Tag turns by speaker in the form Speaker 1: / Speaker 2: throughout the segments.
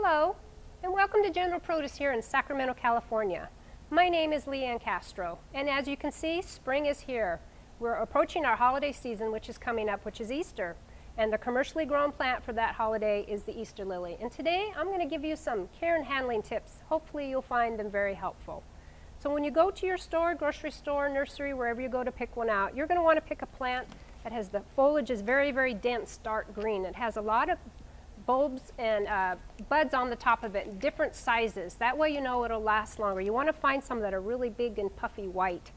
Speaker 1: Hello, and welcome to General Produce here in Sacramento, California. My name is LeAnn Castro, and as you can see, spring is here. We're approaching our holiday season, which is coming up, which is Easter. And the commercially grown plant for that holiday is the Easter lily. And today, I'm going to give you some care and handling tips. Hopefully, you'll find them very helpful. So when you go to your store, grocery store, nursery, wherever you go to pick one out, you're going to want to pick a plant that has the foliage is very, very dense, dark green. It has a lot of bulbs and buds on the top of it in different sizes. That way you know it'll last longer. You want to find some that are really big and puffy white.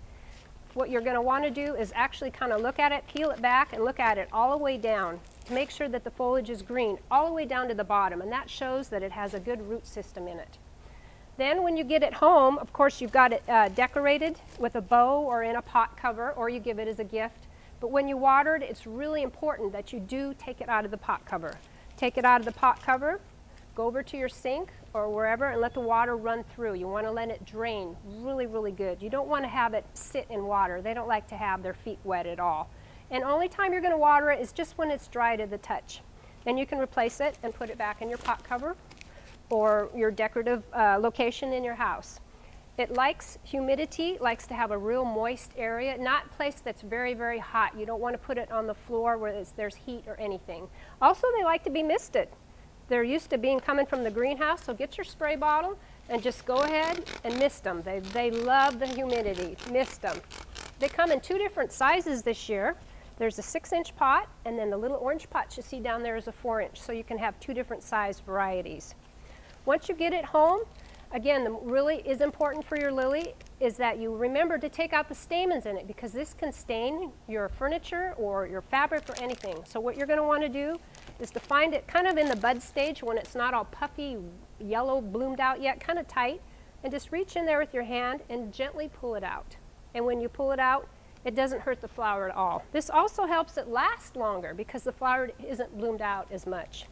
Speaker 1: What you're going to want to do is actually kind of look at it, peel it back, and look at it all the way down to make sure that the foliage is green all the way down to the bottom, and that shows that it has a good root system in it. Then when you get it home, of course you've got it decorated with a bow or in a pot cover, or you give it as a gift. But when you water it, it's really important that you do take it out of the pot cover. Take it out of the pot cover, go over to your sink or wherever and let the water run through. You want to let it drain really, really good. You don't want to have it sit in water. They don't like to have their feet wet at all. And only time you're going to water it is just when it's dry to the touch. Then you can replace it and put it back in your pot cover or your decorative location in your house. It likes humidity, likes to have a real moist area, not a place that's very, very hot. You don't want to put it on the floor where there's heat or anything. Also, they like to be misted. They're used to being coming from the greenhouse, so get your spray bottle and just go ahead and mist them. They love the humidity. Mist them. They come in two different sizes this year. There's a 6-inch pot, and then the little orange pot you see down there is a 4-inch, so you can have two different size varieties. Once you get it home, again, really is important for your lily is that you remember to take out the stamens in it, because this can stain your furniture or your fabric or anything. So what you're going to want to do is to find it kind of in the bud stage when it's not all puffy, yellow, bloomed out yet, kind of tight, and just reach in there with your hand and gently pull it out. And when you pull it out, it doesn't hurt the flower at all. This also helps it last longer because the flower isn't bloomed out as much.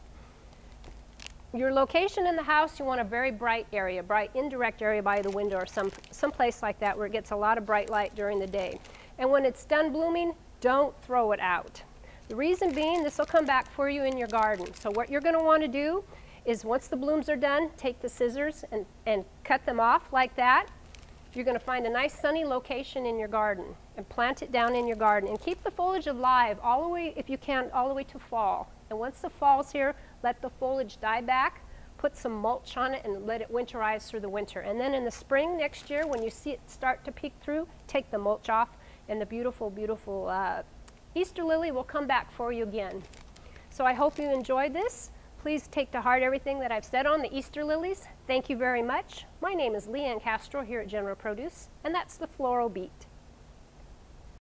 Speaker 1: Your location in the house, you want a very bright area, bright indirect area by the window or some place like that where it gets a lot of bright light during the day. And when it's done blooming, don't throw it out. The reason being, this will come back for you in your garden. So what you're going to want to do is once the blooms are done, take the scissors and cut them off like that. You're going to find a nice sunny location in your garden and plant it down in your garden and keep the foliage alive all the way, if you can, all the way to fall. And once the fall's here, let the foliage die back, put some mulch on it, and let it winterize through the winter. And then in the spring next year, when you see it start to peek through, take the mulch off, and the beautiful, beautiful Easter lily will come back for you again. So I hope you enjoyed this. Please take to heart everything that I've said on the Easter lilies. Thank you very much. My name is LeAnn Castro here at General Produce, and that's the Floral Beat.